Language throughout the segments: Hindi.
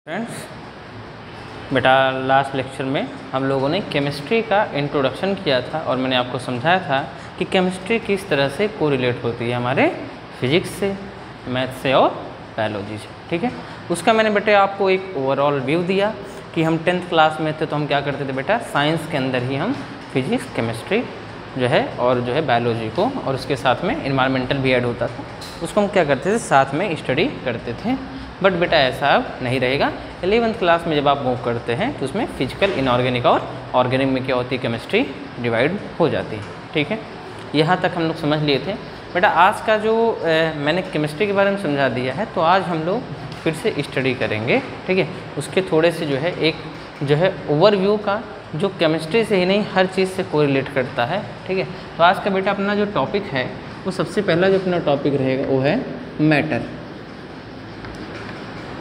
फ्रेंड्स, बेटा लास्ट लेक्चर में हम लोगों ने केमिस्ट्री का इंट्रोडक्शन किया था और मैंने आपको समझाया था कि केमिस्ट्री किस तरह से कोरिलेट होती है हमारे फिजिक्स से, मैथ से और बायोलॉजी से। ठीक है, उसका मैंने बेटे आपको एक ओवरऑल व्यू दिया कि हम 10th क्लास में थे तो हम क्या करते थे बेटा, साइंस के अंदर ही हम फिजिक्स, केमिस्ट्री जो है और जो है बायोलॉजी को, और उसके साथ में इन्वायरमेंटल भी ऐड होता था, उसको हम क्या करते थे साथ में स्टडी करते थे। बट बेटा ऐसा अब नहीं रहेगा। 11th क्लास में जब आप मूव करते हैं तो उसमें फिजिकल, इनऑर्गेनिक और ऑर्गेनिक में क्या होती है, केमिस्ट्री डिवाइड हो जाती है। ठीक है, यहाँ तक हम लोग समझ लिए थे। बेटा आज का जो मैंने केमिस्ट्री के बारे में समझा दिया है, तो आज हम लोग फिर से स्टडी करेंगे। ठीक है, उसके थोड़े से जो है एक जो है ओवरव्यू का, जो केमिस्ट्री से ही नहीं हर चीज़ से कोरिलेट करता है। ठीक है, तो आज का बेटा अपना जो टॉपिक है वो सबसे पहला जो अपना टॉपिक रहेगा वो है मैटर।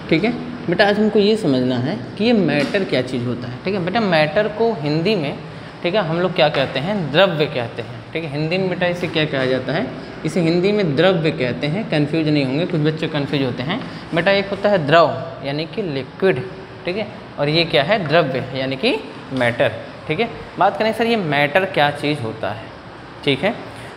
ठीक है बेटा, आज हमको ये समझना है कि ये मैटर क्या चीज़ होता है। ठीक है बेटा, मैटर को हिंदी में, ठीक है, हम लोग क्या कहते हैं, द्रव्य कहते हैं। ठीक है, हिंदी में बेटा इसे क्या कहा जाता है, इसे हिंदी में द्रव्य कहते हैं। कन्फ्यूज नहीं होंगे, कुछ बच्चे कन्फ्यूज होते हैं। बेटा एक होता है द्रव यानी कि लिक्विड, ठीक है, और ये क्या है, द्रव्य यानी कि मैटर। ठीक है, बात करें सर ये मैटर क्या चीज़ होता है। ठीक है,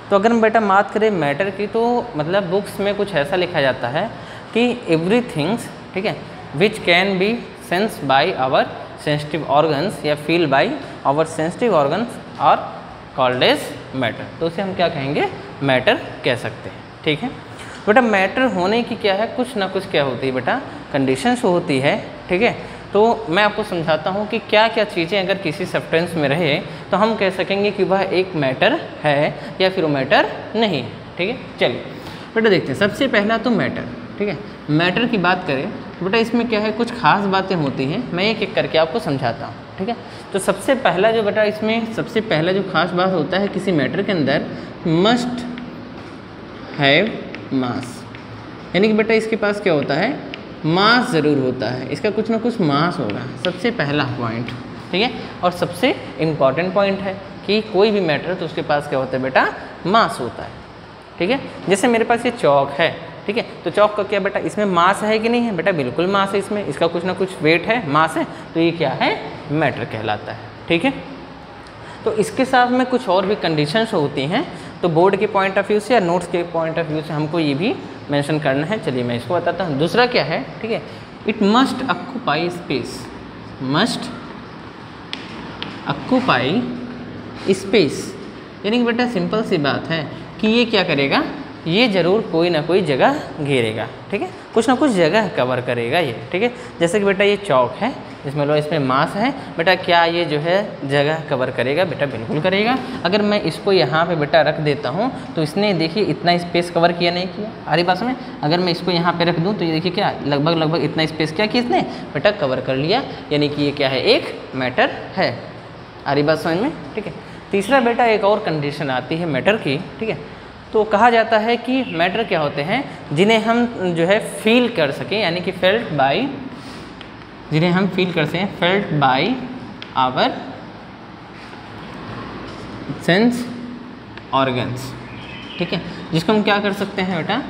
तो अगर हम बेटा बात करें मैटर की, तो मतलब बुक्स में कुछ ऐसा लिखा जाता है कि एवरीथिंग्स, ठीक है, which can be sense by our sensitive organs या feel by our sensitive organs are called as matter. तो उसे हम क्या कहेंगे, मैटर कह सकते हैं। ठीक है बेटा, मैटर होने की क्या है, कुछ ना कुछ क्या होती है बेटा, कंडीशंस होती है। ठीक है, तो मैं आपको समझाता हूँ कि क्या क्या चीज़ें अगर किसी सब्सटेंस में रहे तो हम कह सकेंगे कि वह एक मैटर है या फिर वो मैटर नहीं है। ठीक है, चलिए बेटा देखते हैं। सबसे पहला तो मैटर। ठीक है, मैटर की बात करें तो बेटा इसमें क्या है, कुछ खास बातें होती हैं, मैं एक एक करके आपको समझाता हूँ। ठीक है, तो सबसे पहला जो बेटा इसमें सबसे पहला जो खास बात होता है किसी मैटर के अंदर, मस्ट हैव मास, यानी कि बेटा इसके पास क्या होता है, मास ज़रूर होता है, इसका कुछ ना कुछ मास होगा। सबसे पहला पॉइंट, ठीक है, और सबसे इम्पॉर्टेंट पॉइंट है कि कोई भी मैटर तो उसके पास क्या होता है बेटा, मास होता है। ठीक है, जैसे मेरे पास ये चौक है, ठीक है, तो चौक का क्या बेटा, इसमें मास है कि नहीं है बेटा, बिल्कुल मास है इसमें, इसका कुछ ना कुछ वेट है, मास है, तो ये क्या है, मैटर कहलाता है। ठीक है, तो इसके साथ में कुछ और भी कंडीशंस होती हैं, तो बोर्ड के पॉइंट ऑफ व्यू से या नोट्स के पॉइंट ऑफ व्यू से हमको ये भी मेंशन करना है। चलिए मैं इसको बताता हूँ। दूसरा क्या है, ठीक है, it must occupy space, must occupy space, यानी कि बेटा सिंपल सी बात है कि ये क्या करेगा, ये ज़रूर कोई ना कोई जगह घेरेगा। ठीक है, कुछ ना कुछ जगह कवर करेगा ये। ठीक है, जैसे कि बेटा ये चौक है, इसमें लो इसमें मास है, बेटा क्या ये जो है जगह कवर करेगा, बेटा बिल्कुल करेगा। अगर मैं इसको यहाँ पे बेटा रख देता हूँ तो इसने देखिए इतना स्पेस कवर किया नहीं किया, आरी बात में। अगर मैं इसको यहाँ पे रख दूँ तो ये देखिए क्या लगभग इतना स्पेस क्या किया इसने, बेटा कवर कर लिया, यानी कि ये क्या है, एक मैटर है। आरी बात समझ में। ठीक है, तीसरा बेटा एक और कंडीशन आती है मैटर की। ठीक है, तो कहा जाता है कि मैटर क्या होते हैं, जिन्हें हम जो है फील कर सकें, यानी कि फेल्ट बाई, जिन्हें हम फील कर सकें, felt by our sense organs. ठीक है, जिसको हम क्या कर सकते हैं बेटा,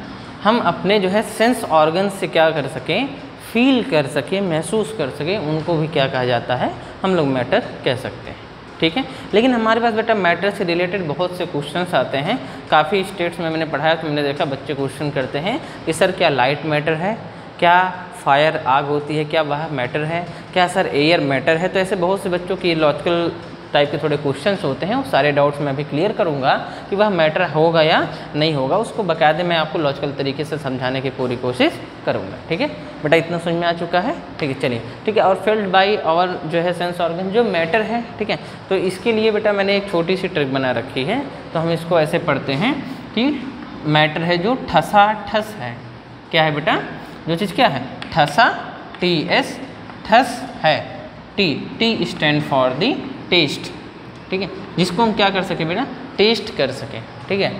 हम अपने जो है सेंस ऑर्गन्स से क्या कर सकें, फील कर सकें, महसूस कर सकें, उनको भी क्या कहा जाता है, हम लोग मैटर कह सकते हैं। ठीक है, लेकिन हमारे पास बेटा मैटर से रिलेटेड बहुत से क्वेश्चंस आते हैं। काफ़ी स्टेट्स में मैंने पढ़ाया तो मैंने देखा बच्चे क्वेश्चन करते हैं कि सर क्या लाइट मैटर है, क्या फायर आग होती है, क्या वह मैटर है, क्या सर एयर मैटर है। तो ऐसे बहुत से बच्चों की लॉजिकल टाइप के थोड़े क्वेश्चंस होते हैं, वो सारे डाउट्स मैं अभी क्लियर करूंगा कि वह मैटर होगा या नहीं होगा, उसको बाकायदे मैं आपको लॉजिकल तरीके से समझाने की पूरी कोशिश करूंगा। ठीक है बेटा, इतना समझ में आ चुका है। ठीक है, चलिए ठीक है, और फेल्ट बाई और जो है सेंस ऑर्गन जो मैटर है, ठीक है, तो इसके लिए बेटा मैंने एक छोटी सी ट्रिक बना रखी है। तो हम इसको ऐसे पढ़ते हैं कि मैटर है जो ठसा ठस है। क्या है बेटा, जो चीज़ क्या है, ठसा, TS, ठस है, T stand for the taste. ठीक है, जिसको हम क्या कर सकें बेटा, टेस्ट कर सकें। ठीक है,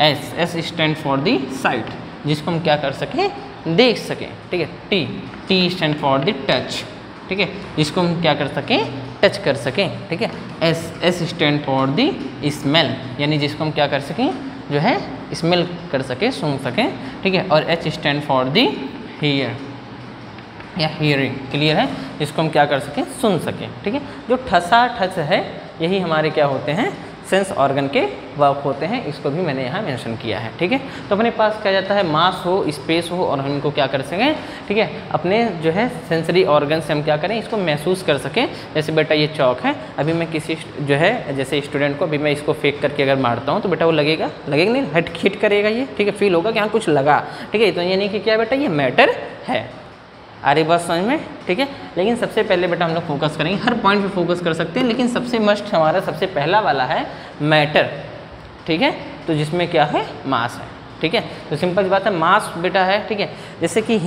S stand for the site, जिसको हम क्या कर सकें, देख सकें। ठीक है, T stand for the touch. ठीक है, जिसको हम क्या कर सकें, टच कर सकें। ठीक है, S stand for the smell, यानी जिसको हम क्या कर सकें, जो है स्मेल कर सकें, सूंघ सकें। ठीक है, और H stand for the here, या हियरिंग, क्लियर है, जिसको हम क्या कर सकें, सुन सकें, ठीक है। जो ठसा ठस है यही हमारे क्या होते हैं, सेंस ऑर्गन के वर्क होते हैं, इसको भी मैंने यहाँ मेंशन किया है, ठीक है। तो अपने पास क्या जाता है, मास हो, स्पेस हो, और हम इनको क्या कर सकें, ठीक है, अपने जो है सेंसरी ऑर्गन से हम क्या करें, इसको महसूस कर सकें। जैसे बेटा ये चौक है, अभी मैं किसी जो है जैसे स्टूडेंट को अभी मैं इसको फेंक करके अगर मारता हूँ तो बेटा वो लगेगा नहीं, हिट करेगा ये, ठीक है, फील होगा कि हाँ कुछ लगा, ठीक है। तो ये नहीं कि क्या बेटा ये मैटर है, आ रही बात समझ में, ठीक है। लेकिन सबसे पहले बेटा हम लोग फोकस करेंगे, हर पॉइंट पे फोकस कर सकते हैं, लेकिन सबसे मस्ट हमारा सबसे पहला वाला है मैटर, ठीक है। तो जिसमें क्या है, मास है, ठीक है। तो सिंपल बात है, मास बेटा है, ठीक है। जैसे कि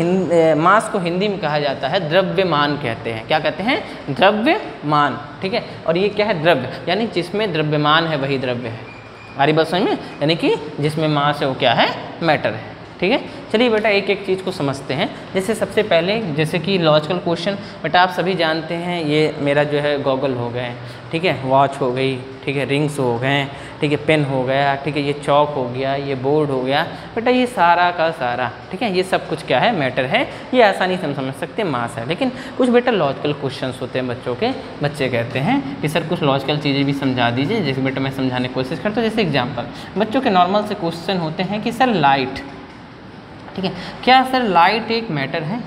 मास को हिंदी में कहा जाता है द्रव्यमान कहते हैं, क्या कहते हैं, द्रव्यमान, ठीक है। और ये क्या है, द्रव्य, यानी जिसमें द्रव्यमान है वही द्रव्य है, आ रही बात समझ में, यानी कि जिसमें मास है वो क्या है, मैटर है, ठीक है। चलिए बेटा एक एक चीज़ को समझते हैं। जैसे सबसे पहले जैसे कि लॉजिकल क्वेश्चन, बेटा आप सभी जानते हैं ये मेरा जो है गॉगल हो गए, ठीक है, वॉच हो गई, ठीक है, रिंग्स हो गए, ठीक है, पेन हो गया, ठीक है, ये चौक हो गया, ये बोर्ड हो गया, बेटा ये सारा का सारा, ठीक है, ये सब कुछ क्या है, मैटर है, ये आसानी से हम समझ सकते हैं मास है। लेकिन कुछ बेटा लॉजिकल क्वेश्चंस होते हैं बच्चों के, बच्चे कहते हैं कि सर कुछ लॉजिकल चीज़ें भी समझा दीजिए, जैसे बेटा मैं समझाने की कोशिश करता हूँ। जैसे एग्जाम्पल बच्चों के नॉर्मल से क्वेश्चन होते हैं कि सर लाइट, ठीक है, क्या सर लाइट एक मैटर है,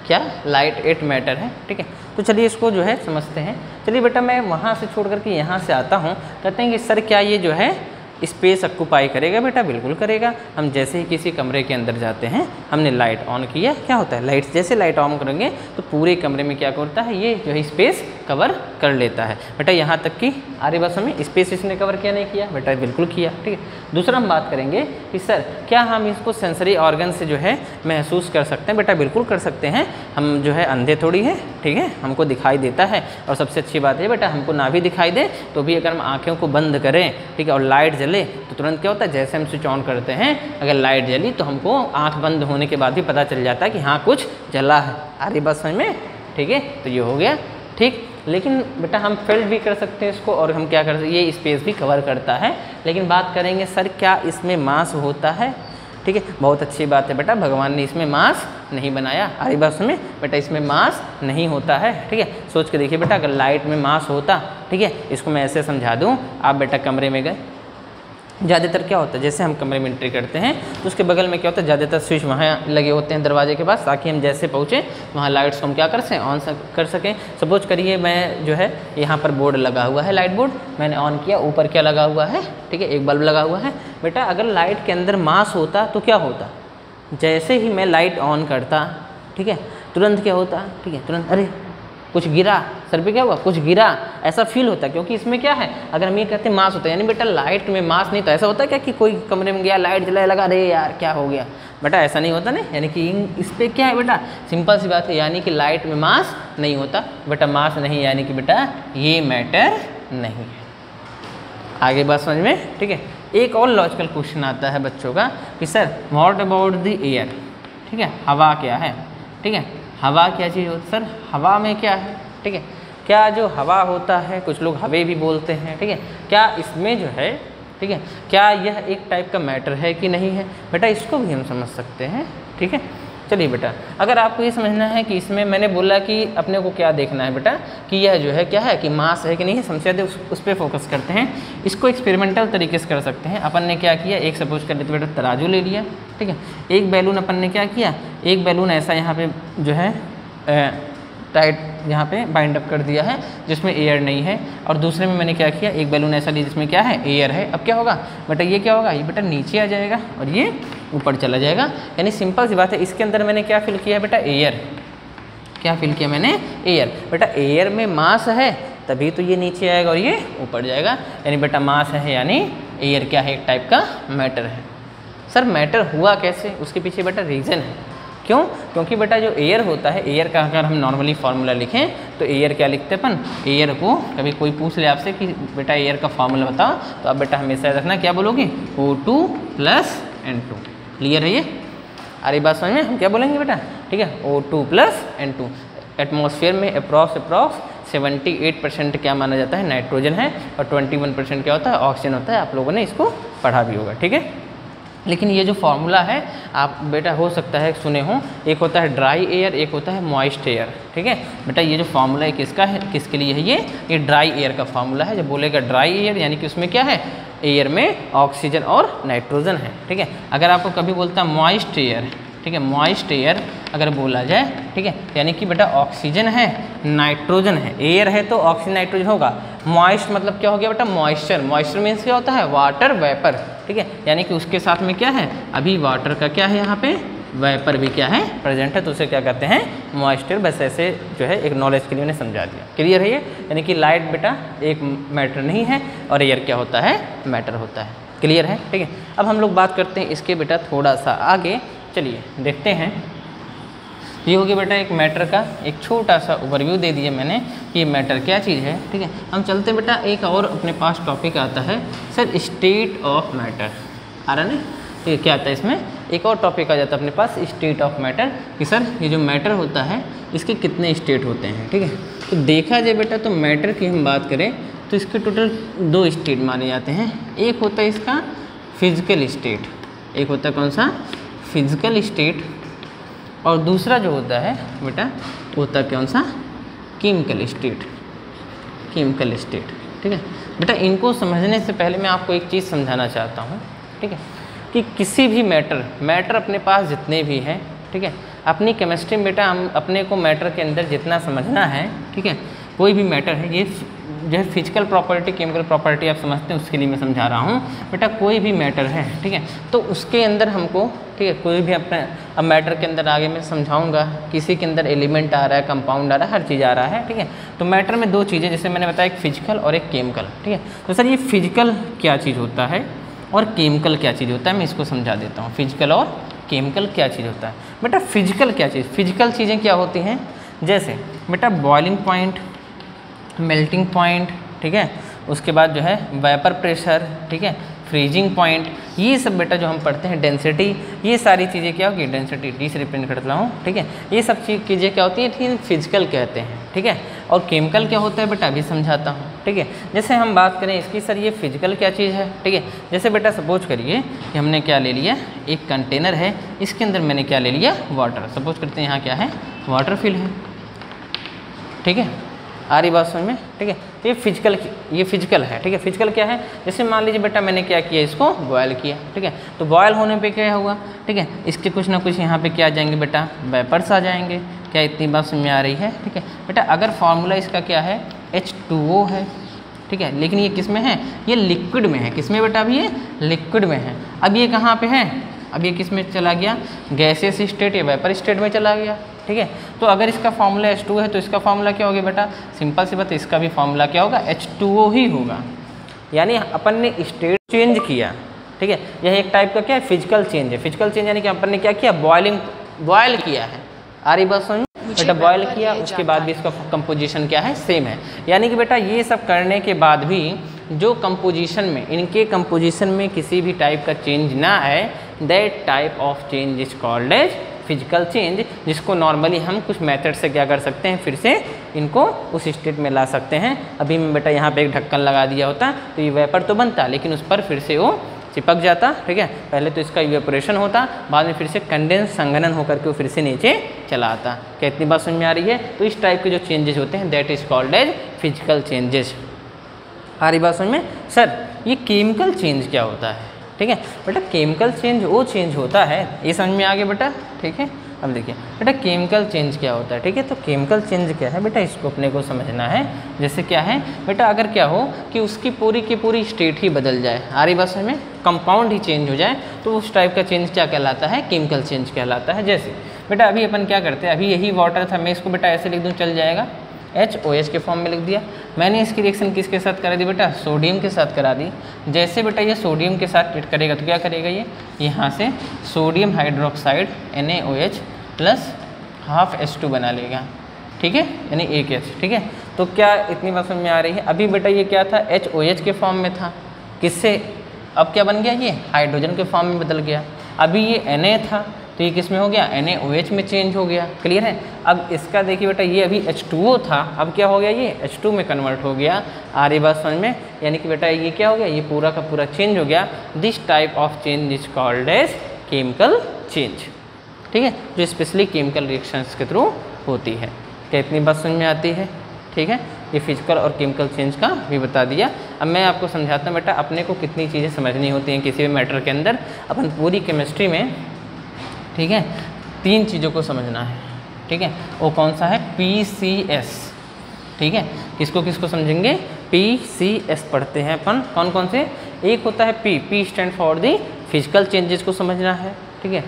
क्या लाइट एक मैटर है, ठीक है। तो चलिए इसको जो है समझते हैं। चलिए बेटा मैं वहाँ से छोड़ करके यहाँ से आता हूँ, कहते हैं कि सर क्या ये जो है स्पेस ऑक्यूपाई करेगा, बेटा बिल्कुल करेगा। हम जैसे ही किसी कमरे के अंदर जाते हैं, हमने लाइट ऑन किया, क्या होता है, लाइट जैसे लाइट ऑन करेंगे तो पूरे कमरे में क्या करता है, ये जो है स्पेस कवर कर लेता है। बेटा यहाँ तक कि आरी बस में स्पेस इसने कवर किया नहीं किया, बेटा बिल्कुल किया, ठीक है। दूसरा हम बात करेंगे कि सर क्या हम इसको सेंसरी ऑर्गन से जो है महसूस कर सकते हैं, बेटा बिल्कुल कर सकते हैं। हम जो है अंधे थोड़ी है, ठीक है, हमको दिखाई देता है। और सबसे अच्छी बात है बेटा हमको ना भी दिखाई दे तो भी अगर हम आँखों को बंद करें, ठीक है, और लाइट जले तो तुरंत क्या होता है, जैसे हम स्विच ऑन करते हैं अगर लाइट जली तो हमको आंख बंद होने के बाद भी पता चल जाता है कि हाँ कुछ जला है, आ रही बात समझ में, ठीक है। तो ये हो गया, ठीक। लेकिन बेटा हम फील्ड भी कर सकते हैं इसको, और हम क्या कर सकते हैं, ये स्पेस भी कवर करता है। लेकिन बात करेंगे सर क्या इसमें मास होता है, ठीक है, बहुत अच्छी बात है बेटा, भगवान ने इसमें मास नहीं बनाया, आ रही बात में, बेटा इसमें मास नहीं होता है, ठीक है। सोच के देखिए बेटा, अगर लाइट में मास होता, ठीक है, इसको मैं ऐसे समझा दूँ, आप बेटा कमरे में गए, ज़्यादातर क्या होता है, जैसे हम कमरे में एंट्री करते हैं तो उसके बगल में क्या होता है, ज़्यादातर स्विच वहाँ लगे होते हैं दरवाजे के पास, ताकि हम जैसे पहुँचे वहाँ लाइट्स को हम क्या कर सकें, ऑन कर सकें। सपोज करिए मैं जो है यहाँ पर बोर्ड लगा हुआ है, लाइट बोर्ड मैंने ऑन किया, ऊपर क्या लगा हुआ है, ठीक है, एक बल्ब लगा हुआ है। बेटा अगर लाइट के अंदर मास होता तो क्या होता, जैसे ही मैं लाइट ऑन करता, ठीक है, तुरंत क्या होता, ठीक है, तुरंत अरे कुछ गिरा, सर पे क्या हुआ, कुछ गिरा, ऐसा फील होता है। क्योंकि इसमें क्या है, अगर हम ये कहते हैं मास होता है, यानी बेटा लाइट में मास नहीं, तो ऐसा होता है क्या कि कोई कमरे में गया, लाइट जलाए, लगा, अरे यार क्या हो गया, बेटा ऐसा नहीं होता ना। यानी कि इस पर क्या है बेटा, सिंपल सी बात है, यानी कि लाइट में मास नहीं होता, बेटा मास नहीं, यानी कि बेटा ये मैटर नहीं है। आगे बात समझ में, ठीक है। एक और लॉजिकल क्वेश्चन आता है बच्चों का कि sir what about the air, ठीक है, हवा क्या है, ठीक है, हवा क्या चीज़ होती है, सर हवा में क्या है, ठीक है, क्या जो हवा होता है, कुछ लोग हवे भी बोलते हैं, ठीक है, क्या इसमें जो है, ठीक है, क्या यह एक टाइप का मैटर है कि नहीं है, बेटा इसको भी हम समझ सकते हैं, ठीक है। चलिए बेटा अगर आपको ये समझना है कि इसमें मैंने बोला कि अपने को क्या देखना है बेटा, कि यह जो है क्या है, कि मास है कि नहीं है, समझते थे उस पर फोकस करते हैं। इसको एक्सपेरिमेंटल तरीके से कर सकते हैं। अपन ने क्या किया, एक सपोज कर लेते बेटा तराजू ले लिया, ठीक है, एक बैलून अपन ने क्या किया, एक बैलून ऐसा यहाँ पे जो है टाइट यहाँ पे बाइंड अप कर दिया है जिसमें एयर नहीं है, और दूसरे में मैंने क्या किया, एक बैलून ऐसा लिया जिसमें क्या है, एयर है। अब क्या होगा बेटा, ये क्या होगा, ये बेटा नीचे आ जाएगा और ये ऊपर चला जाएगा। यानी सिंपल सी बात है, इसके अंदर मैंने क्या फिल किया बेटा, एयर, क्या फिल किया मैंने, एयर। बेटा एयर में मास है तभी तो ये नीचे आएगा और ये ऊपर जाएगा, यानी बेटा मास है, यानी एयर क्या है, एक टाइप का मैटर है। सर मैटर हुआ कैसे, उसके पीछे बेटा रीज़न है। क्यों, क्योंकि बेटा जो एयर होता है, एयर का अगर हम नॉर्मली फार्मूला लिखें तो एयर क्या लिखते हैं अपन, एयर को कभी कोई पूछ ले आपसे कि बेटा एयर का फार्मूला बताओ, तो आप बेटा हमेशा रखना क्या बोलोगे, O2 + N2। क्लियर है ये, अरे बात समझ में, हम क्या बोलेंगे बेटा, ठीक है, O2 + N2। एटमॉस्फेयर में अप्रॉक्स 78% क्या माना जाता है, नाइट्रोजन है, और 21% क्या होता है, ऑक्सीजन होता है। आप लोगों ने इसको पढ़ा भी होगा, ठीक है। लेकिन ये जो फार्मूला है आप बेटा हो सकता है सुने हो, एक होता है ड्राई एयर, एक होता है मॉइस्ट एयर, ठीक है बेटा। ये जो फार्मूला है किसका है, किसके लिए है, ये ड्राई एयर का फार्मूला है। जब बोलेगा ड्राई एयर यानी कि उसमें क्या है, एयर में ऑक्सीजन और नाइट्रोजन है, ठीक है। अगर आपको कभी बोलता है मॉइस्ट एयर, ठीक है, मॉइस्ट एयर अगर बोला जाए, ठीक है, यानी कि बेटा ऑक्सीजन है नाइट्रोजन है, एयर है तो ऑक्सीजन नाइट्रोजन होगा। मॉइस्ट मतलब क्या हो गया बेटा, मॉइस्चर, मॉइस्चर मीन्स क्या होता है, वाटर वेपर, ठीक है, यानी कि उसके साथ में क्या है, अभी वाटर का क्या है यहाँ पे वेपर भी क्या है प्रेजेंट है, तो उसे क्या कहते हैं मॉइस्चर। बस ऐसे जो है एक नॉलेज के लिए मैंने समझा दिया, क्लियर है ये। यानी कि लाइट बेटा एक मैटर नहीं है और एयर क्या होता है, मैटर होता है, क्लियर है, ठीक है। अब हम लोग बात करते हैं इसके बेटा थोड़ा सा आगे, चलिए देखते हैं। ये हो गया बेटा एक मैटर का एक छोटा सा ओवरव्यू दे दिया मैंने कि ये मैटर क्या चीज़ है, ठीक है। हम चलते हैं बेटा, एक और अपने पास टॉपिक आता है सर स्टेट ऑफ मैटर, आ रहा नहीं, ठीक है, क्या आता है इसमें एक और टॉपिक आ जाता है अपने पास स्टेट ऑफ मैटर, कि सर ये जो मैटर होता है इसके कितने स्टेट होते हैं, ठीक है। तो देखा जाए बेटा तो मैटर की हम बात करें तो इसके टोटल 2 स्टेट माने जाते हैं। एक होता है इसका फिजिकल स्टेट, एक होता है कौन सा, फिजिकल स्टेट, और दूसरा जो होता है बेटा वो होता है कौन सा, केमिकल स्टेट, केमिकल स्टेट, ठीक है बेटा। इनको समझने से पहले मैं आपको एक चीज़ समझाना चाहता हूँ, ठीक है, कि किसी भी मैटर अपने पास जितने भी हैं, ठीक है, अपनी केमिस्ट्री में बेटा हम अपने को मैटर के अंदर जितना समझना है, ठीक है, कोई भी मैटर है, ये जो है फिजिकल प्रॉपर्टी केमिकल प्रॉपर्टी आप समझते हैं उसके लिए मैं समझा रहा हूँ बेटा। कोई भी मैटर है, ठीक है, तो उसके अंदर हमको, ठीक है, कोई भी अपने अब मैटर के अंदर आगे मैं समझाऊंगा, किसी के अंदर एलिमेंट आ रहा है, कंपाउंड आ रहा है, हर चीज़ आ रहा है, ठीक है। तो मैटर में 2 चीज़ें जैसे मैंने बताया, एक फिजिकल और एक केमिकल, ठीक है। तो सर ये फिजिकल क्या चीज़ होता है और केमिकल क्या चीज़ होता है, मैं इसको समझा देता हूँ। फिजिकल और केमिकल क्या चीज़ होता है बेटा। फिजिकल क्या चीज़, फिजिकल चीज़ें क्या होती हैं, जैसे बेटा बॉइलिंग पॉइंट, मेल्टिंग पॉइंट, ठीक है, उसके बाद जो है वेपर प्रेशर, ठीक है, फ्रीजिंग पॉइंट, ये सब बेटा जो हम पढ़ते हैं, डेंसिटी, ये सारी चीज़ें क्या होगी, डेंसिटी डी से रिप्रेजेंट करता हूँ, ठीक है। ये सब चीज़ें क्या होती हैं, ठीक फिजिकल कहते हैं, ठीक है। और केमिकल क्या होता है बेटा अभी समझाता हूँ, ठीक है। जैसे हम बात करें इसकी, सर ये फिजिकल क्या चीज़ है, ठीक है। जैसे बेटा सपोज करिए कि हमने क्या ले लिया, एक कंटेनर है, इसके अंदर मैंने क्या ले लिया, वाटर। सपोज करते हैं यहाँ क्या है, वाटर फिल है, ठीक है, आ रही बात समझ में, ठीक है। तो ये फिजिकल है, ठीक है। फिजिकल क्या है, जैसे मान लीजिए बेटा मैंने क्या किया, इसको बॉयल किया, ठीक है। तो बॉयल होने पे क्या होगा, ठीक है, इसके कुछ ना कुछ यहाँ पे क्या आ जाएंगे बेटा, वेपर्स आ जाएंगे। क्या इतनी बात समझ में आ रही है, ठीक है बेटा। अगर फॉर्मूला इसका क्या है, H2O है, ठीक है, लेकिन ये किस में है, ये लिक्विड में है। किस में बेटा, अभी ये लिक्विड में है। अब ये कहाँ पे है, अब ये किस में चला गया, गैसियस स्टेट या वेपर स्टेट में चला गया, ठीक है। तो अगर इसका फॉर्मूला H2 है तो इसका फॉर्मूला क्या होगा बेटा, सिंपल सी बात, इसका भी फॉर्मूला क्या होगा, H2O ही होगा। यानी अपन ने स्टेट चेंज किया, ठीक है। यह एक टाइप का क्या है, फिजिकल चेंज है। फिजिकल चेंज यानी कि अपन ने क्या किया, बॉयल किया है। आ रही बात समझ बेटा, बॉयल किया, उसके बाद भी इसका कंपोजिशन क्या है, सेम है। यानी कि बेटा ये सब करने के बाद भी जो कंपोजिशन में, इनके कंपोजिशन में किसी भी टाइप का चेंज ना आए, that type of change is called as physical change, जिसको नॉर्मली हम कुछ मेथड से क्या कर सकते हैं, फिर से इनको उस स्टेट में ला सकते हैं। अभी मैं बेटा यहाँ पे एक ढक्कन लगा दिया होता तो ये वेपर तो बनता, लेकिन उस पर फिर से वो चिपक जाता, ठीक है। पहले तो इसका इवेपोरेशन होता, बाद में फिर से कंडेंस संघनन होकर के वो फिर से नीचे चला आता। क्या इतनी बात समझ में आ रही है। तो इस टाइप के जो चेंजेस होते हैं that is called as physical changes. आ रही बात समझ में। सर ये केमिकल चेंज क्या होता है, ठीक है बेटा। केमिकल चेंज वो चेंज होता है, ये समझ में आ गया बेटा, ठीक है। अब देखिए बेटा केमिकल चेंज क्या होता है, ठीक है। तो केमिकल चेंज क्या है बेटा, इसको अपने को समझना है। जैसे क्या है बेटा, अगर क्या हो कि उसकी पूरी की पूरी स्टेट ही बदल जाए, आ रही बात समझ में, कंपाउंड ही चेंज हो जाए, तो उस टाइप का चेंज क्या कहलाता है, केमिकल चेंज कहलाता है। जैसे बेटा अभी अपन क्या करते हैं, अभी यही वाटर था, मैं इसको बेटा ऐसे लिख दूँ चल जाएगा, HOH के फॉर्म में लिख दिया। मैंने इसकी रिएक्शन किसके साथ करा दी बेटा, सोडियम के साथ करा दी। जैसे बेटा ये सोडियम के साथ रिएक्ट करेगा तो क्या करेगा, ये यहाँ से sodium hydroxide NaOH plus half H2 बना लेगा, ठीक है, यानी 1H, ठीक है। तो क्या इतनी बात समझ में आ रही है। अभी बेटा ये क्या था, HOH के फॉर्म में था, किससे अब क्या बन गया, ये हाइड्रोजन के फॉर्म में बदल गया। अभी ये Na था, तो ये किस में हो गया, NaOH में चेंज हो गया। क्लियर है। अब इसका देखिए बेटा, ये अभी H2O था, अब क्या हो गया, ये H2 में कन्वर्ट हो गया। आ रही बात समझ में, यानी कि बेटा ये क्या हो गया, ये पूरा का पूरा चेंज हो गया। This type of change is called as chemical change. ठीक है, जो स्पेशली केमिकल रिएक्शंस के थ्रू होती है। क्या इतनी बात समझ में आती है? ठीक है, ये फिजिकल और केमिकल चेंज का भी बता दिया। अब मैं आपको समझाता हूँ बेटा, अपने को कितनी चीज़ें समझनी होती हैं किसी भी मैटर के अंदर। अपन पूरी केमिस्ट्री में, ठीक है, 3 चीज़ों को समझना है। ठीक है, वो कौन सा है, PCS। ठीक है, किसको किसको समझेंगे, PCS पढ़ते हैं अपन। कौन कौन से, एक होता है P stand for the physical changes को समझना है। ठीक है,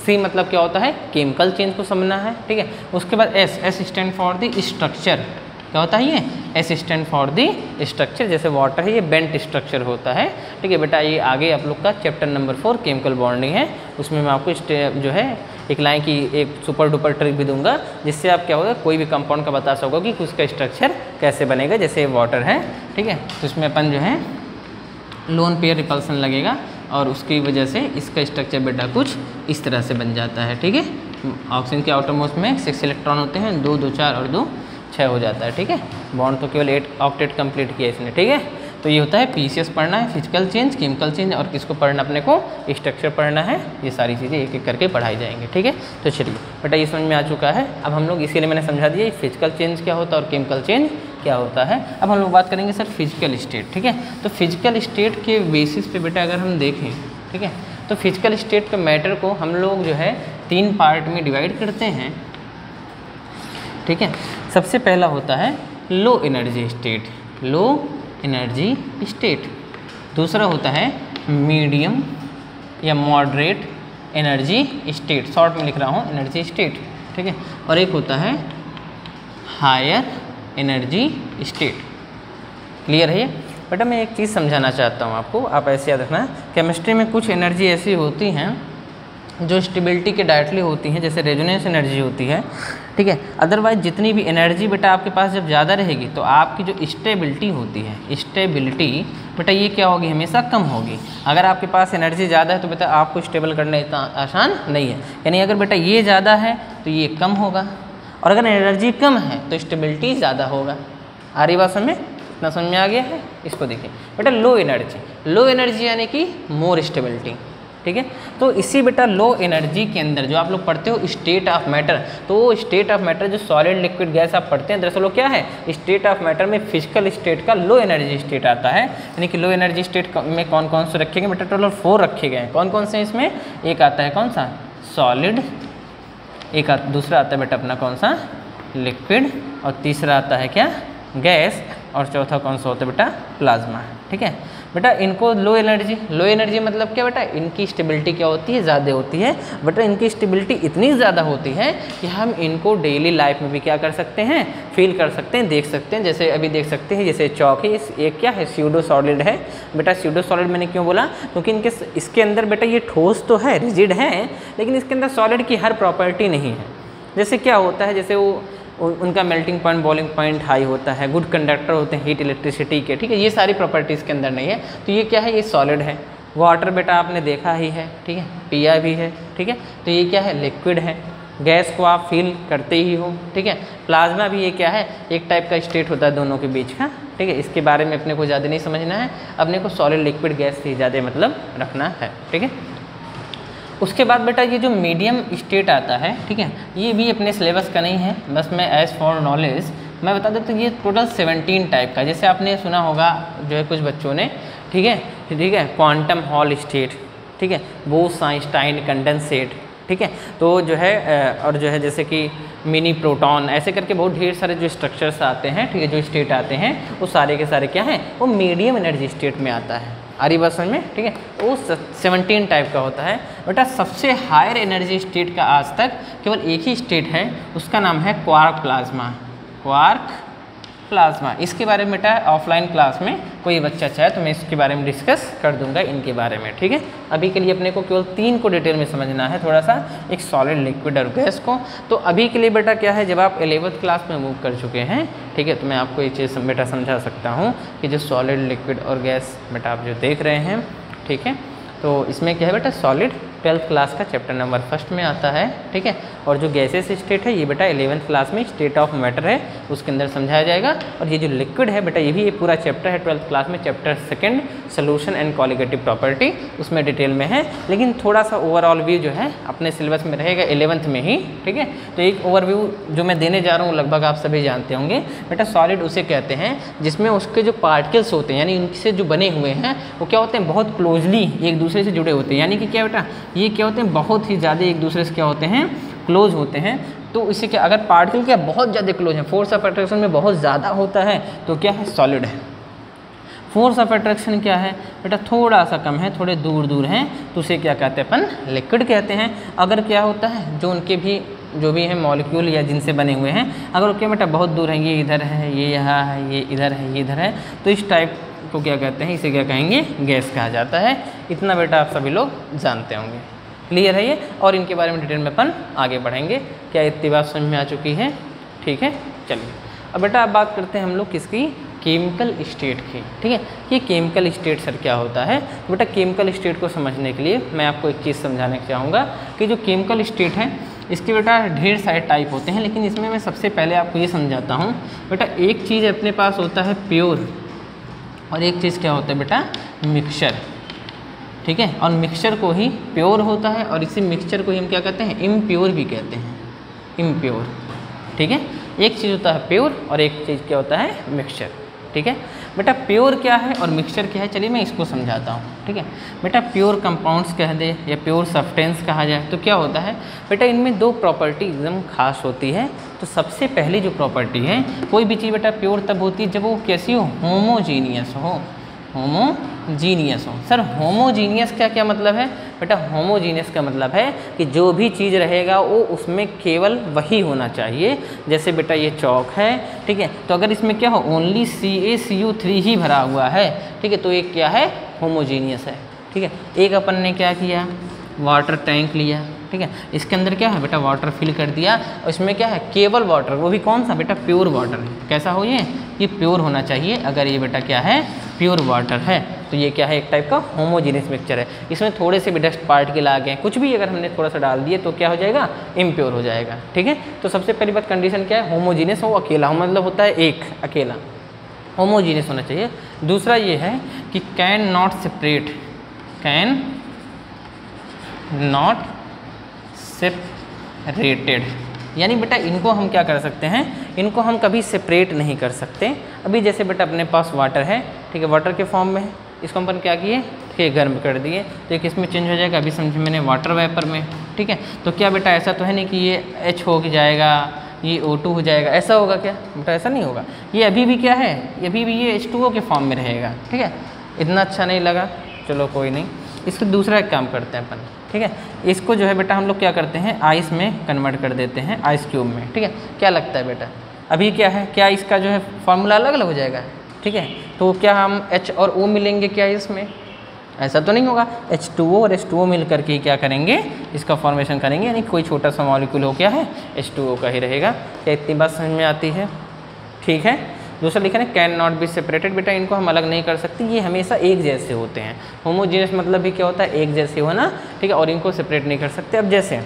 C मतलब क्या होता है, केमिकल चेंज को समझना है। ठीक है, उसके बाद S stand for the structure. क्या होता है ये, S stand for the structure. जैसे वाटर है, ये बेंट स्ट्रक्चर होता है। ठीक है बेटा, ये आगे आप लोग का चैप्टर नंबर 4 केमिकल बॉन्डिंग है, उसमें मैं आपको जो है एक लाइन की एक सुपर डुपर ट्रिक भी दूंगा, जिससे आप क्या होगा, कोई भी कंपाउंड का बता सकोगे कि उसका स्ट्रक्चर कैसे बनेगा। जैसे वाटर है, ठीक है, तो इसमें अपन जो है लोन पेयर रिपल्सन लगेगा और उसकी वजह से इसका स्ट्रक्चर बेटा कुछ इस तरह से बन जाता है। ठीक है, ऑक्सीजन के आउटरमोस्ट में 6 इलेक्ट्रॉन होते हैं, 2 2 4 और 2 6 हो जाता है। ठीक है, बॉन्ड तो केवल 8 ऑक्टेट कंप्लीट किया इसने। ठीक है, तो ये होता है PCS पढ़ना है, फिजिकल चेंज, केमिकल चेंज, और किसको पढ़ना, अपने को स्ट्रक्चर पढ़ना है। ये सारी चीज़ें एक एक करके पढ़ाई जाएंगी। ठीक है, तो चलिए बेटा, ये समझ में आ चुका है। अब हम लोग इसीलिए मैंने समझा दिया फिजिकल चेंज क्या होता है और केमिकल चेंज क्या होता है। अब हम लोग बात करेंगे सर फिजिकल स्टेट। ठीक है, तो फिजिकल स्टेट के बेसिस पे बेटा अगर हम देखें, ठीक है, तो फिजिकल स्टेट के मैटर को हम लोग जो है 3 पार्ट में डिवाइड करते हैं। ठीक है, सबसे पहला होता है low energy state, low energy state. दूसरा होता है मीडियम या मॉडरेट एनर्जी स्टेट, शॉर्ट में लिख रहा हूँ एनर्जी स्टेट। ठीक है, और एक होता है हायर एनर्जी स्टेट। क्लियर है ये बेटा? मैं एक चीज़ समझाना चाहता हूँ आपको, आप ऐसे याद रखना, केमिस्ट्री में कुछ एनर्जी ऐसी होती हैं जो स्टेबिलिटी के डायरेक्टली होती हैं, जैसे रेजोनेंस एनर्जी होती है। ठीक है, अदरवाइज जितनी भी एनर्जी बेटा आपके पास जब ज़्यादा रहेगी तो आपकी जो स्टेबिलिटी होती है, स्टेबिलिटी बेटा ये क्या होगी, हमेशा कम होगी। अगर आपके पास एनर्जी ज़्यादा है तो बेटा आपको स्टेबल करना इतना आसान नहीं है। यानी अगर बेटा ये ज़्यादा है तो ये कम होगा, और अगर एनर्जी कम है तो स्टेबिलिटी ज़्यादा होगा। आ रही बात समझ में? इतना समझ में आ गया है? इसको देखिए बेटा, लो एनर्जी यानी कि मोर स्टेबिलिटी। ठीक है, तो इसी बेटा लो एनर्जी के अंदर जो आप लोग पढ़ते हो स्टेट ऑफ मैटर, तो वो स्टेट ऑफ मैटर जो सॉलिड लिक्विड गैस आप पढ़ते हैं, दरअसल वो क्या है, स्टेट ऑफ मैटर में फिजिकल स्टेट का लो एनर्जी स्टेट आता है। यानी कि लो एनर्जी स्टेट में कौन कौन से रखे गए बेटा, टोटल 4 रखे गए हैं। कौन कौन से इसमें, एक आता है कौन सा, सॉलिड, एक दूसरा आता है बेटा अपना कौन सा, लिक्विड, और तीसरा आता है क्या, गैस, और चौथा कौन सा होता है बेटा, प्लाज्मा। ठीक है बेटा, इनको लो एनर्जी मतलब क्या बेटा, इनकी स्टेबिलिटी क्या होती है, ज़्यादा होती है। बेटा इनकी स्टेबिलिटी इतनी ज़्यादा होती है कि हम इनको डेली लाइफ में भी क्या कर सकते हैं, फील कर सकते हैं, देख सकते हैं। जैसे अभी देख सकते हैं, जैसे चौक है, ये क्या है, स्यूडो सॉलिड है। बेटा स्यूडो सॉलिड मैंने क्यों बोला, क्योंकि इसके अंदर बेटा ये ठोस तो है, रिजिड है, लेकिन इसके अंदर सॉलिड की हर प्रॉपर्टी नहीं है। जैसे क्या होता है, जैसे वो उनका melting point, boiling point high होता है, गुड कंडक्टर होते हैं हीट इलेक्ट्रिसिटी के। ठीक है, ये सारी प्रॉपर्टीज़ के अंदर नहीं है, तो ये क्या है, ये सॉलिड है। वाटर बेटा आपने देखा ही है, ठीक है, पिया भी है। ठीक है, तो ये क्या है, लिक्विड है। गैस को आप फील करते ही हो। ठीक है, प्लाज्मा भी ये क्या है, एक टाइप का स्टेट होता है दोनों के बीच का। ठीक है, इसके बारे में अपने को ज़्यादा नहीं समझना है, अपने को सॉलिड लिक्विड गैस से ज़्यादा मतलब रखना है। ठीक है, उसके बाद बेटा ये जो मीडियम स्टेट आता है, ठीक है, ये भी अपने सिलेबस का नहीं है, बस मैं एज फॉर नॉलेज मैं बता देता हूँ। ये टोटल 17 टाइप का, जैसे आपने सुना होगा जो है कुछ बच्चों ने, ठीक है, क्वांटम हॉल स्टेट, ठीक है, बोस-आइंस्टाइन कंडेंसेट, ठीक है, तो जो है और जो है जैसे कि मिनी प्रोटॉन, ऐसे करके बहुत ढेर सारे जो स्ट्रक्चर्स आते हैं, ठीक है, जो स्टेट आते हैं, वो सारे के सारे क्या हैं, वो मीडियम एनर्जी स्टेट में आता है। आ रही बात समझ में? ठीक है, वो 17 टाइप का होता है। बेटा सबसे हायर एनर्जी स्टेट का आज तक केवल एक ही स्टेट है, उसका नाम है क्वार्क प्लाज्मा। इसके बारे में बेटा ऑफलाइन क्लास में कोई बच्चा चाहे तो मैं इसके बारे में डिस्कस कर दूंगा, इनके बारे में। ठीक है, अभी के लिए अपने को केवल 3 को डिटेल में समझना है थोड़ा सा, एक सॉलिड, लिक्विड और गैस को। तो अभी के लिए बेटा क्या है, जब आप 11th क्लास में मूव कर चुके हैं, ठीक है, तो मैं आपको एक चीज़ बेटा समझा सकता हूँ कि जो सॉलिड, लिक्विड और गैस बेटा आप जो देख रहे हैं, ठीक है, तो इसमें क्या है बेटा, सॉलिड 12th क्लास का चैप्टर नंबर 1 में आता है, ठीक है। और जो गैसेस स्टेट है ये बेटा 11th क्लास में स्टेट ऑफ मैटर है उसके अंदर समझाया जाएगा। और ये जो लिक्विड है बेटा ये भी एक पूरा चैप्टर है 12th क्लास में, chapter 2 solution and colligative property, उसमें डिटेल में है। लेकिन थोड़ा सा ओवरऑल व्यू जो है अपने सिलेबस में रहेगा 11th में ही, ठीक है। तो एक ओवरव्यू जो मैं देने जा रहा हूँ लगभग आप सभी जानते होंगे बेटा। सॉलिड उसे कहते हैं जिसमें उसके जो पार्टिकल्स होते हैं यानी उनसे जो बने हुए हैं वो क्या होते हैं, बहुत क्लोजली एक दूसरे से जुड़े होते हैं। यानी कि क्या बेटा, ये क्या होते हैं, बहुत ही ज़्यादा एक दूसरे से क्या होते हैं, क्लोज होते हैं। तो इससे क्या, अगर पार्टिकल क्या बहुत ज़्यादा क्लोज है, फोर्स ऑफ अट्रैक्शन में बहुत ज़्यादा होता है तो क्या है, सॉलिड है। फोर्स ऑफ अट्रैक्शन क्या है बेटा, थोड़ा सा कम है, थोड़े दूर दूर हैं, तो उसे क्या कहते हैं अपन, लिक्विड कहते हैं। अगर क्या होता है, जो उनके भी जो भी है मॉलिक्यूल या जिनसे बने हुए हैं, अगर क्या बेटा बहुत दूर है, ये इधर है, ये यहाँ है, ये इधर है, ये इधर है, तो इस टाइप को क्या कहते हैं, इसे क्या कहेंगे, गैस कहा जाता है। इतना बेटा आप सभी लोग जानते होंगे। क्लियर है ये, और इनके बारे में डिटेल में अपन आगे बढ़ेंगे। क्या इतनी बात समझ में आ चुकी है, ठीक है। चलिए अब बेटा अब बात करते हैं हम लोग किसकी, केमिकल स्टेट की, ठीक है। ये केमिकल स्टेट सर क्या होता है, तो बेटा केमिकल स्टेट को समझने के लिए मैं आपको एक चीज़ समझाना चाहूँगा कि जो केमिकल स्टेट है इसके बेटा ढेर सारे टाइप होते हैं, लेकिन इसमें मैं सबसे पहले आपको ये समझाता हूँ बेटा। एक चीज़ अपने पास होता है प्योर, और एक चीज़ क्या होता है बेटा, मिक्सचर, ठीक है। और मिक्सचर को ही प्योर होता है और इसी मिक्सचर को ही हम क्या कहते हैं, इम्प्योर भी कहते हैं, इम्प्योर, ठीक है। एक चीज़ होता है प्योर और एक चीज़ क्या होता है, मिक्सचर, ठीक है। बेटा प्योर क्या है और मिक्सचर क्या है, चलिए मैं इसको समझाता हूँ, ठीक है। बेटा प्योर कंपाउंड्स कह दे या प्योर सब्सटेंस कहा जाए तो क्या होता है बेटा, इनमें दो प्रॉपर्टी एकदम खास होती है। तो सबसे पहली जो प्रॉपर्टी है, कोई भी चीज़ बेटा प्योर तब होती है जब वो कैसी हो, होमोजीनियस हो, होमोजीनियस हो। सर होमोजीनियस का क्या मतलब है बेटा, होमोजीनियस का मतलब है कि जो भी चीज़ रहेगा वो उसमें केवल वही होना चाहिए। जैसे बेटा ये चौक है, ठीक है, तो अगर इसमें क्या हो, ओनली CaCO3 ही भरा हुआ है, ठीक है, तो ये क्या है, होमोजीनियस है, ठीक है। एक अपन ने क्या किया, वाटर टैंक लिया, ठीक है, इसके अंदर क्या है बेटा, वाटर फिल कर दिया और इसमें क्या है, केवल वाटर, वो भी कौन सा बेटा, प्योर वाटर है। कैसा हो ये प्योर होना चाहिए। अगर ये बेटा क्या है, प्योर वाटर है, तो ये क्या है, एक टाइप का होमोजीनियस मिक्सचर है। इसमें थोड़े से भी डस्ट पार्टिकल आ गए, कुछ भी अगर हमने थोड़ा सा डाल दिए तो क्या हो जाएगा, इम्प्योर हो जाएगा, ठीक है। तो सबसे पहली बात कंडीशन क्या है, होमोजीनियस हो, अकेला हो, मतलब होता है एक, अकेला, होमोजीनियस होना चाहिए। दूसरा ये है कि can not separate, can not separated, यानी बेटा इनको हम क्या कर सकते हैं, इनको हम कभी सेपरेट नहीं कर सकते। अभी जैसे बेटा अपने पास वाटर है, ठीक है, वाटर के फॉर्म में है, इसको अपन क्या किए, ठीक है, गर्म कर दिए, तो एक इसमें चेंज हो जाएगा। अभी समझे मैंने वाटर वेपर में, ठीक है, तो क्या बेटा ऐसा तो है नहीं कि ये H हो जाएगा, ये O2 हो जाएगा, ऐसा होगा क्या बेटा, ऐसा नहीं होगा। ये अभी भी क्या है, अभी भी ये H2O के फॉर्म में रहेगा, ठीक है। इतना अच्छा नहीं लगा, चलो कोई नहीं, इसको दूसरा एक काम करते हैं अपन, ठीक है। इसको जो है बेटा हम लोग क्या करते हैं, आइस में कन्वर्ट कर देते हैं, आइस क्यूब में, ठीक है। क्या लगता है बेटा, अभी क्या है, क्या इसका जो है फार्मूला अलग अलग हो जाएगा, ठीक है। तो क्या हम H और O मिलेंगे क्या इसमें, ऐसा तो नहीं होगा। H2O और H2O मिल करके ही क्या करेंगे, इसका फॉर्मेशन करेंगे, यानी कोई छोटा सा मॉलिक्यूल हो क्या है, H2O का ही रहेगा। क्या इतनी बात समझ में आती है, ठीक है। दूसरा लिखा है कैन नॉट बी सेपरेटेड, बेटा इनको हम अलग नहीं कर सकते, ये हमेशा एक जैसे होते हैं। होमोजीनियस मतलब भी क्या होता है, एक जैसे होना, ठीक है, और इनको सेपरेट नहीं कर सकते। अब जैसे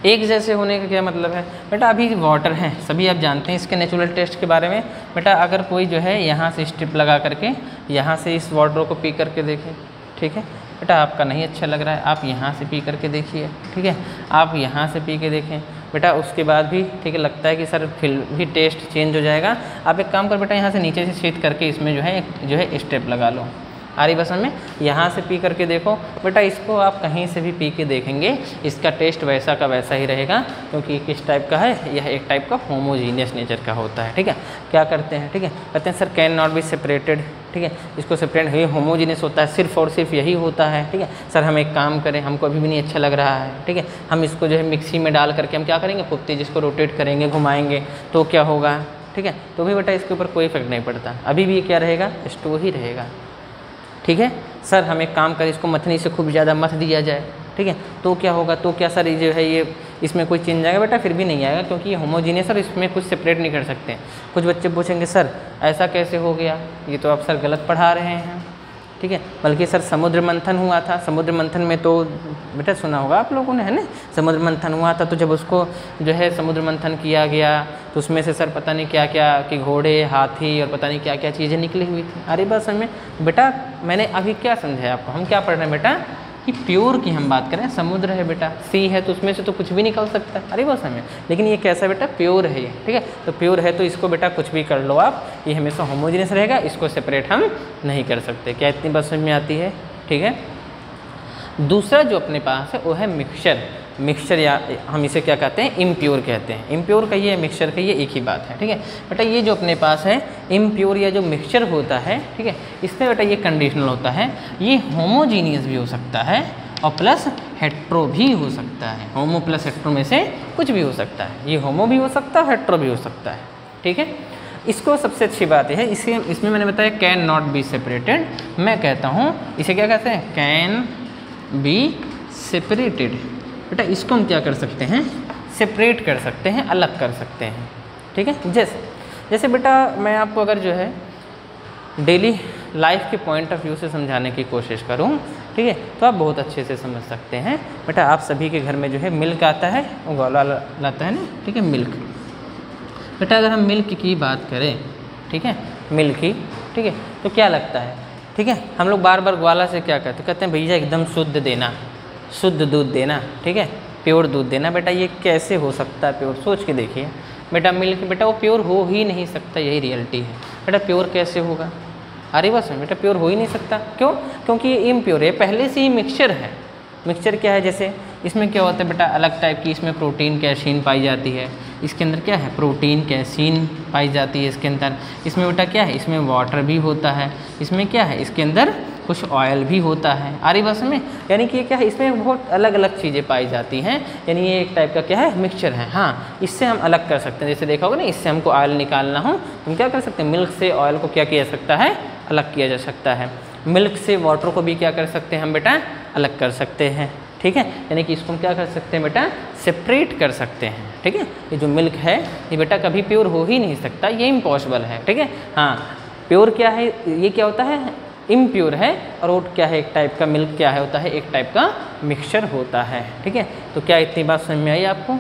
एक जैसे होने का क्या मतलब है बेटा, अभी वाटर है, सभी आप जानते हैं इसके नेचुरल टेस्ट के बारे में। बेटा अगर कोई जो है यहाँ से स्ट्रिप लगा करके यहाँ से इस वाटर को पी करके देखें, ठीक है बेटा, आपका नहीं अच्छा लग रहा है, आप यहाँ से पी करके देखिए, ठीक है, आप यहाँ से पी के देखें बेटा, उसके बाद भी ठीक है लगता है कि सर फिर भी टेस्ट चेंज हो जाएगा। आप एक काम कर बेटा, यहाँ से नीचे से सीट करके इसमें जो है स्टेप लगा लो, आ रही बस में, यहाँ से पी करके देखो बेटा, इसको आप कहीं से भी पी के देखेंगे, इसका टेस्ट वैसा का वैसा ही रहेगा, क्योंकि किस टाइप का है, यह एक टाइप का होमोजीनियस नेचर का होता है, ठीक है। क्या करते हैं, ठीक है, कहते हैं sir can not be separated, ठीक है, इसको सेपरेट हुई होमोजीनियस होता है, सिर्फ और सिर्फ यही होता है, ठीक है। सर हम एक काम करें, हमको अभी भी नहीं अच्छा लग रहा है, ठीक है, हम इसको जो है मिक्सी में डाल करके हम क्या करेंगे, फुप्ती जिसको रोटेट करेंगे, घुमाएंगे, तो क्या होगा, ठीक है, तो भी बेटा इसके ऊपर कोई इफेक्ट नहीं पड़ता, अभी भी क्या रहेगा, H2O ही रहेगा, ठीक है। सर हम एक काम करें, इसको मथनी से खूब ज़्यादा मथ दिया जाए, ठीक है, तो क्या होगा, तो क्या सर ये जो है ये इसमें कोई चेंज आएगा बेटा, फिर भी नहीं आएगा, क्योंकि ये होमोजीनियस और इसमें कुछ सेपरेट नहीं कर सकते। कुछ बच्चे पूछेंगे सर ऐसा कैसे हो गया, ये तो आप सर गलत पढ़ा रहे हैं, ठीक है, बल्कि सर समुद्र मंथन हुआ था। समुद्र मंथन में तो बेटा सुना होगा आप लोगों ने, है ना, समुद्र मंथन हुआ था। तो जब उसको जो है समुद्र मंथन किया गया तो उसमें से सर पता नहीं क्या क्या कि घोड़े, हाथी और पता नहीं क्या क्या चीज़ें निकली हुई थी। अरे बस हमें बेटा मैंने अभी क्या समझाया आपको, हम क्या पढ़ रहे हैं बेटा कि प्योर की हम बात करें। समुद्र है बेटा, सी है, तो उसमें से तो कुछ भी निकल सकता है। अरे बस हमें, लेकिन ये कैसा बेटा प्योर है ये, ठीक है। तो प्योर है तो इसको बेटा कुछ भी कर लो आप, ये हमेशा होमोजेनियस रहेगा, इसको सेपरेट हम नहीं कर सकते। क्या इतनी बात समझ में आती है, ठीक है। दूसरा जो अपने पास है वो है मिक्सचर। मिक्सचर या हम इसे क्या कहते हैं, इम्प्योर कहते हैं। इम्प्योर कहिए, मिक्सचर कहिए, एक ही बात है, ठीक है बेटा। ये जो अपने पास है इम्प्योर या जो मिक्सचर होता है, ठीक है, इसमें बेटा ये कंडीशनल होता है, ये होमोजीनियस भी हो सकता है और प्लस हेट्रो भी हो सकता है। होमो प्लस हेट्रो में से कुछ भी हो सकता है, ये होमो भी हो सकता है, हेट्रो भी हो सकता है, ठीक है। इसको सबसे अच्छी बात है इसमें मैंने बताया कैन नॉट बी सेपरेटेड। मैं कहता हूँ इसे क्या कहते हैं, कैन बी सेपरेटेड। बेटा इसको हम क्या कर सकते हैं, सेपरेट कर सकते हैं, अलग कर सकते हैं, ठीक है। जैसे बेटा मैं आपको अगर जो है डेली लाइफ के पॉइंट ऑफ व्यू से समझाने की कोशिश करूं, ठीक है, तो आप बहुत अच्छे से समझ सकते हैं। बेटा आप सभी के घर में जो है मिल्क आता है, वो ग्वाला लाता है ना, ठीक है, मिल्क। बेटा अगर हम मिल्क की बात करें, ठीक है, मिल्क की, ठीक है, तो क्या लगता है, ठीक है, हम लोग बार बार ग्वाला से क्या कहते हैं, भैया एकदम शुद्ध देना, शुद्ध दूध देना, ठीक है, प्योर दूध देना। बेटा ये कैसे हो सकता है प्योर, सोच के देखिए बेटा। मिल्क बेटा वो प्योर हो ही नहीं सकता, यही रियलिटी है बेटा। प्योर कैसे होगा, अरे बस बेटा प्योर हो ही नहीं सकता। क्यों, क्योंकि ये इम्प्योर है, पहले से ही मिक्सचर है। मिक्सचर क्या है, जैसे इसमें क्या होता है बेटा, अलग टाइप की इसमें प्रोटीन कैसीन पाई जाती है। इसके अंदर क्या है, प्रोटीन कैसीन पाई जाती है इसके अंदर। इसमें बेटा क्या है, इसमें वाटर भी होता है। इसमें क्या है, इसके अंदर कुछ ऑयल भी होता है। आरी बस में, यानी कि ये क्या है, इसमें बहुत अलग अलग चीज़ें पाई जाती हैं। यानी ये एक टाइप का क्या है, मिक्सचर है। हाँ, इससे हम अलग कर सकते हैं। जैसे देखा होगा ना, इससे हमको ऑयल निकालना हो तो हम क्या कर सकते हैं, मिल्क से ऑयल को क्या किया जा सकता है, अलग किया जा सकता है। मिल्क से वाटर को भी क्या कर सकते हैं हम बेटा, अलग कर सकते हैं, ठीक है। यानी कि इसको हम क्या कर सकते हैं बेटा, सेपरेट कर सकते हैं, ठीक है। ये जो मिल्क है ये बेटा कभी प्योर हो ही नहीं सकता, ये इम्पॉसिबल है, ठीक है। हाँ, प्योर क्या है, ये क्या होता है, इम्प्योर है। और वो क्या है, एक टाइप का मिल्क क्या है, होता है एक टाइप का मिक्सचर होता है, ठीक है। तो क्या इतनी बात समझ में आई आपको,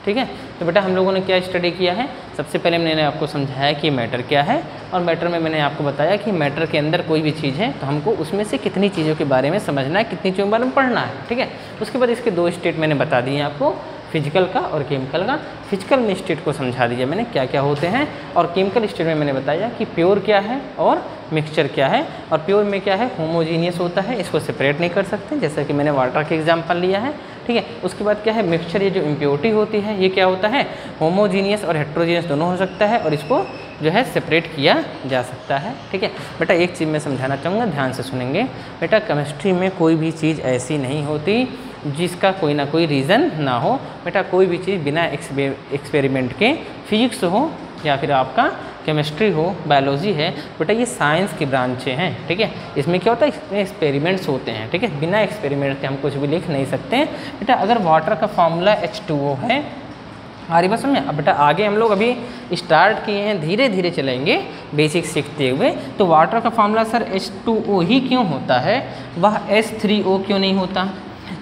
ठीक है। तो बेटा हम लोगों ने क्या स्टडी किया है, सबसे पहले मैंने आपको समझाया कि मैटर क्या है, और मैटर में मैंने आपको बताया कि मैटर के अंदर कोई भी चीज़ है तो हमको उसमें से कितनी चीज़ों के बारे में समझना है, कितनी चीज़ों के बारे में पढ़ना है, ठीक है। उसके बाद इसके दो स्टेट मैंने बता दिए आपको, फिजिकल का और केमिकल का। फिजिकल में स्टेट को समझा दिया मैंने क्या क्या होते हैं, और केमिकल स्टेट में मैंने बताया कि प्योर क्या है और मिक्सचर क्या है। और प्योर में क्या है, होमोजीनियस होता है, इसको सेपरेट नहीं कर सकते, जैसा कि मैंने वाटर का एग्जाम्पल लिया है, ठीक है। उसके बाद क्या है, मिक्सचर, ये जो इम्प्योरिटी होती है ये क्या होता है, होमोजीनियस और हेट्रोजीनियस दोनों हो सकता है, और इसको जो है सेपरेट किया जा सकता है, ठीक है। बेटा एक चीज़ मैं समझाना चाहूँगा, ध्यान से सुनेंगे बेटा। केमिस्ट्री में कोई भी चीज़ ऐसी नहीं होती जिसका कोई ना कोई रीज़न ना हो बेटा। कोई भी चीज़ बिना एक्सपेरिमेंट के, फिजिक्स हो या फिर आपका केमिस्ट्री हो, बायोलॉजी है बेटा, ये साइंस की ब्रांचें हैं, ठीक है। इसमें क्या होता है, इसमें एक्सपेरिमेंट्स होते हैं, ठीक है। बिना एक्सपेरिमेंट के हम कुछ भी लिख नहीं सकते हैं बेटा। अगर वाटर का फॉर्मूला H2O है, आरी बस में, अब बेटा आगे हम लोग अभी स्टार्ट किए हैं, धीरे धीरे चलेंगे बेसिक सीखते हुए। तो वाटर का फॉर्मूला सर H2O ही क्यों होता है, वह H3O क्यों नहीं होता,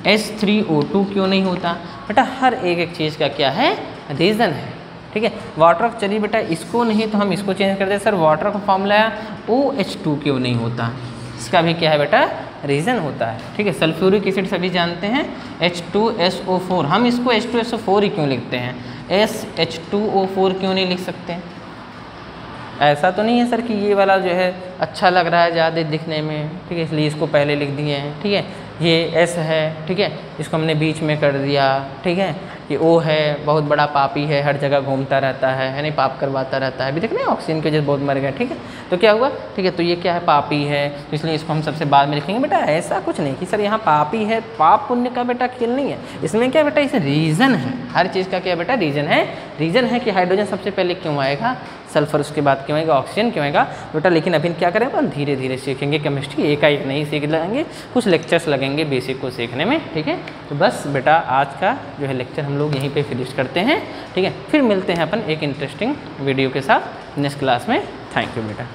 H3O2 क्यों नहीं होता बेटा। हर एक चीज़ का क्या है, रीज़न है, ठीक है। वाटर, चलिए बेटा इसको नहीं तो हम इसको चेंज कर दें, सर वाटर का फॉर्मूला OH2 क्यों नहीं होता, इसका भी क्या है बेटा, रीज़न होता है, ठीक है। सल्फ्यूरिक एसिड सभी जानते हैं, H2SO4, हम इसको H2SO4 ही क्यों लिखते हैं, SH2O4 क्यों नहीं लिख सकते। ऐसा तो नहीं है सर कि ये वाला जो है अच्छा लग रहा है ज़्यादा दिखने में, ठीक है, इसलिए इसको पहले लिख दिए हैं, ठीक है। ये S है, ठीक है, इसको हमने बीच में कर दिया, ठीक है। ये O है, बहुत बड़ा पापी है, हर जगह घूमता रहता है नहीं, पाप करवाता रहता है, अभी देख रहे हैं ऑक्सीजन की वजह से बहुत मर गए, ठीक है। तो क्या हुआ, ठीक है, तो ये क्या है, पापी है, तो इसलिए इसको हम सबसे बाद में लिखेंगे। बेटा ऐसा कुछ नहीं कि सर यहाँ पापी है, पाप पुण्य का बेटा खेल नहीं है इसमें, क्या बेटा इसे रीज़न है, हर चीज़ का क्या बेटा रीज़न है। रीज़न है कि हाइड्रोजन सबसे पहले क्यों आएगा, सल्फर उसके बाद क्यों आएगा, ऑक्सीजन क्यों आएगा बेटा। लेकिन अभी क्या करें, अपन धीरे धीरे सीखेंगे केमिस्ट्री, एक नहीं सीख लेंगे, कुछ लेक्चर्स लगेंगे बेसिक को सीखने में, ठीक है। तो बस बेटा आज का जो है लेक्चर हम लोग यहीं पे फिनिश करते हैं, ठीक है। फिर मिलते हैं अपन एक इंटरेस्टिंग वीडियो के साथ नेक्स्ट क्लास में। थैंक यू बेटा।